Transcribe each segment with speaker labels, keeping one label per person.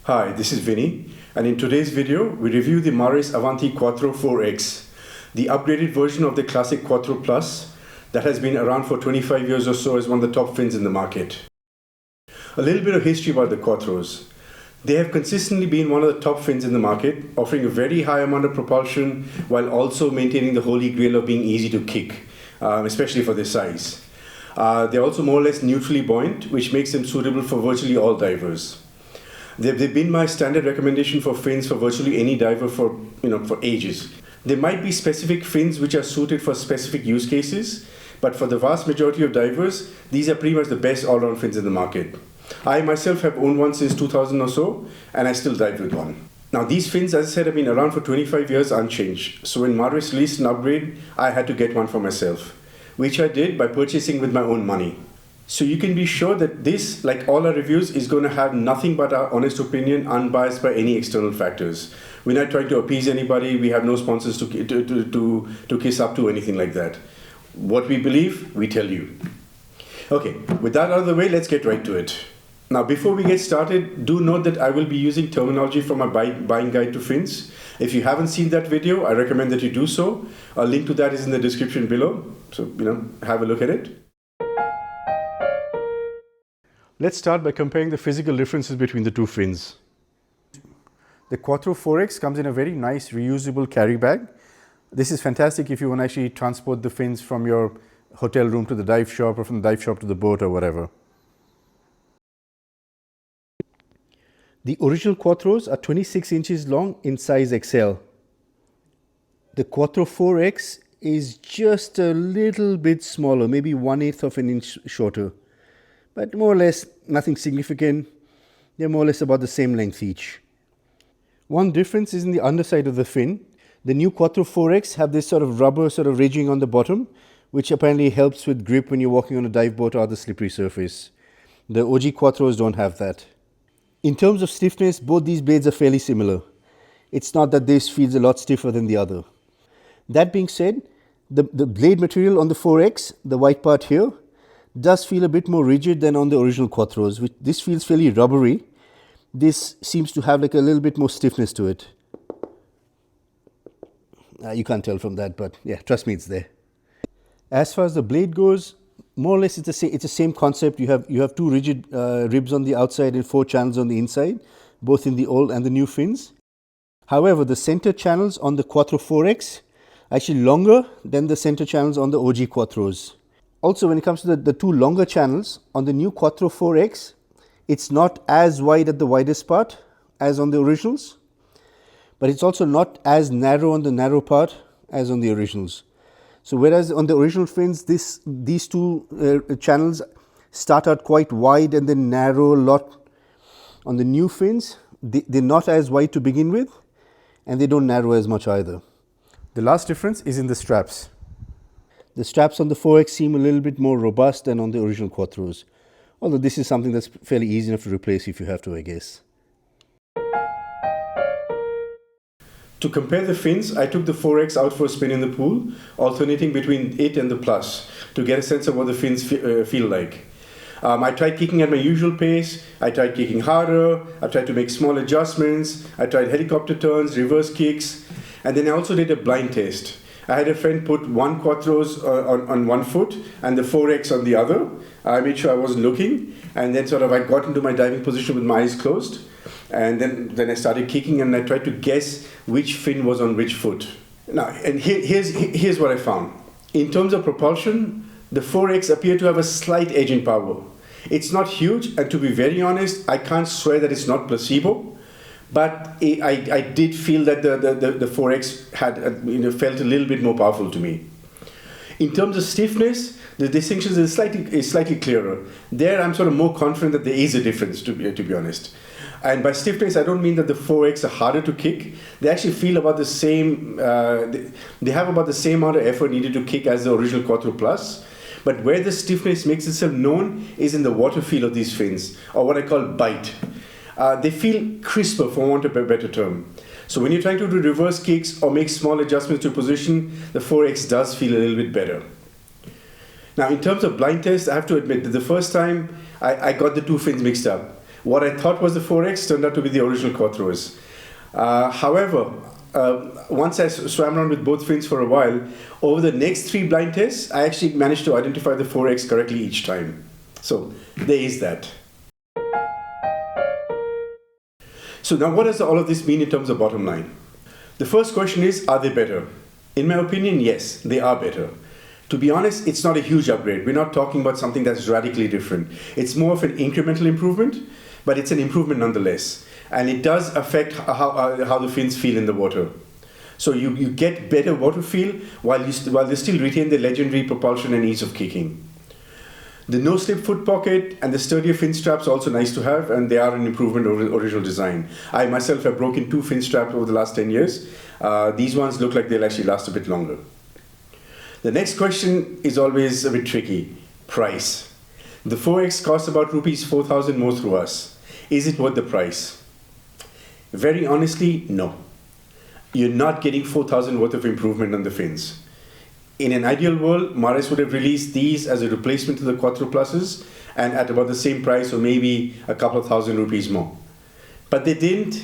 Speaker 1: Hi, this is Vinny, and in today's video, we review the Mares Avanti Quattro 4X, the upgraded version of the classic Quattro Plus that has been around for 25 years or so as one of the top fins in the market. A little bit of history about the Quattros. They have consistently been one of the top fins in the market, offering a very high amount of propulsion while also maintaining the holy grail of being easy to kick, especially for their size. They're also more or less neutrally buoyant, which makes them suitable for virtually all divers. They've been my standard recommendation for fins for virtually any diver for ages. There might be specific fins which are suited for specific use cases, but for the vast majority of divers, these are pretty much the best all-round fins in the market. I myself have owned one since 2000 or so, and I still dive with one. Now these fins, as I said, have been around for 25 years unchanged. So when Mares released an upgrade, I had to get one for myself, which I did by purchasing with my own money. So you can be sure that this, like all our reviews, is going to have nothing but our honest opinion, unbiased by any external factors. We're not trying to appease anybody. We have no sponsors to kiss up to, anything like that. What we believe, we tell you. Okay, with that out of the way, let's get right to it. Now, before we get started, do note that I will be using terminology from my buying guide to fins. If you haven't seen that video, I recommend that you do so. A link to that is in the description below. So, have a look at it. Let's start by comparing the physical differences between the two fins. The Quattro 4X comes in a very nice reusable carry bag. This is fantastic if you want to actually transport the fins from your hotel room to the dive shop or from the dive shop to the boat or whatever. The original Quattros are 26 inches long in size XL. The Quattro 4X is just a little bit smaller, maybe 1/8 of an inch shorter. But more or less nothing significant. They're more or less about the same length each. One difference is in the underside of the fin. The new Quattro 4X have this sort of rubber ridging on the bottom, which apparently helps with grip when you're walking on a dive boat or other slippery surface. The OG Quattros don't have that. In terms of stiffness, both these blades are fairly similar. It's not that this feels a lot stiffer than the other. That being said, the blade material on the 4X, the white part here, does feel a bit more rigid than on the original Quattros. This feels fairly rubbery. This seems to have like a little bit more stiffness to it. You can't tell from that, but yeah, trust me, it's there. As far as the blade goes, more or less it's the same concept. You have two rigid ribs on the outside and 4 channels on the inside, both in the old and the new fins. However, the center channels on the Quattro 4X are actually longer than the center channels on the OG Quattros. Also, when it comes to the two longer channels, on the new Quattro 4X, it's not as wide at the widest part as on the originals, but it's also not as narrow on the narrow part as on the originals. So whereas on the original fins, these two channels start out quite wide and then narrow a lot, on the new fins, they're not as wide to begin with, and they don't narrow as much either. The last difference is in the straps. The straps on the 4X seem a little bit more robust than on the original Quattros, although this is something that's fairly easy enough to replace if you have to, I guess. To compare the fins, I took the 4X out for a spin in the pool, alternating between it and the Plus to get a sense of what the fins feel like. I tried kicking at my usual pace, I tried kicking harder, I tried to make small adjustments, I tried helicopter turns, reverse kicks, and then I also did a blind test. I had a friend put one Quattros on one foot and the 4X on the other. I made sure I wasn't looking, and then I got into my diving position with my eyes closed, and then I started kicking and I tried to guess which fin was on which foot. Now, and here's what I found. In terms of propulsion, the 4X appeared to have a slight edge in power. It's not huge, and to be very honest, I can't swear that it's not placebo. But I did feel that the 4X had felt a little bit more powerful to me. In terms of stiffness, the distinctions is slightly clearer. There, I'm more confident that there is a difference, to be honest. And by stiffness, I don't mean that the 4X are harder to kick. They actually feel about the same. They have about the same amount of effort needed to kick as the original Quattro Plus. But where the stiffness makes itself known is in the water feel of these fins, or what I call bite. They feel crisper, for want of a better term. So when you're trying to do reverse kicks or make small adjustments to position, the 4X does feel a little bit better. Now, in terms of blind test, I have to admit that the first time I got the two fins mixed up. What I thought was the 4X turned out to be the original Quattros. However, once I swam around with both fins for a while, over the next 3 blind tests, I actually managed to identify the 4X correctly each time. So there is that. So now what does all of this mean in terms of bottom line? The first question is, are they better? In my opinion, yes, they are better. To be honest, it's not a huge upgrade. We're not talking about something that's radically different. It's more of an incremental improvement, but it's an improvement nonetheless. And it does affect how the fins feel in the water. So you get better water feel while they still retain the legendary propulsion and ease of kicking. The no-slip foot pocket and the sturdier fin straps are also nice to have, and they are an improvement over the original design. I myself have broken 2 fin straps over the last 10 years. These ones look like they'll actually last a bit longer. The next question is always a bit tricky. Price. The 4X costs about rupees 4,000 more through us. Is it worth the price? Very honestly, no. You're not getting 4,000 worth of improvement on the fins. In an ideal world, Mares would have released these as a replacement to the Quattro Pluses and at about the same price or maybe a couple of thousand rupees more. But they didn't,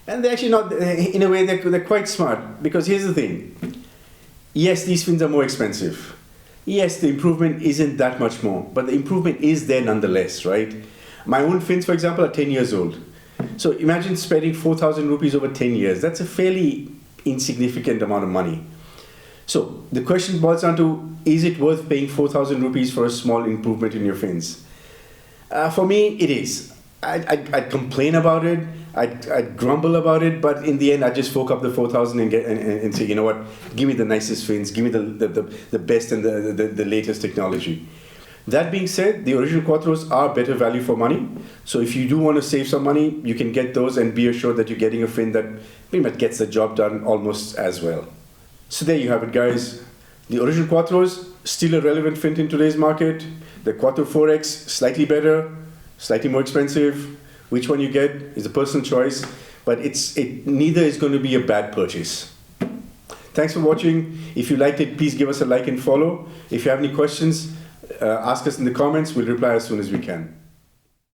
Speaker 1: and they're actually not, in a way they're quite smart, because here's the thing. Yes, these fins are more expensive. Yes, the improvement isn't that much more, but the improvement is there nonetheless, right? My own fins, for example, are 10 years old. So imagine spending 4,000 rupees over 10 years. That's a fairly insignificant amount of money. So the question boils down to, is it worth paying 4,000 rupees for a small improvement in your fins? For me, it is. I'd complain about it, I'd grumble about it, but in the end, I'd just fork up the 4,000 and say, you know what, give me the nicest fins, give me the best and the latest technology. That being said, the original Quattros are better value for money. So if you do want to save some money, you can get those and be assured that you're getting a fin that pretty much gets the job done almost as well. So there you have it, guys. The original Quattros, still a relevant fin in today's market. The Quattro 4X, slightly better, slightly more expensive. Which one you get is a personal choice, but neither is going to be a bad purchase. Thanks for watching. If you liked it, please give us a like and follow. If you have any questions, ask us in the comments. We'll reply as soon as we can.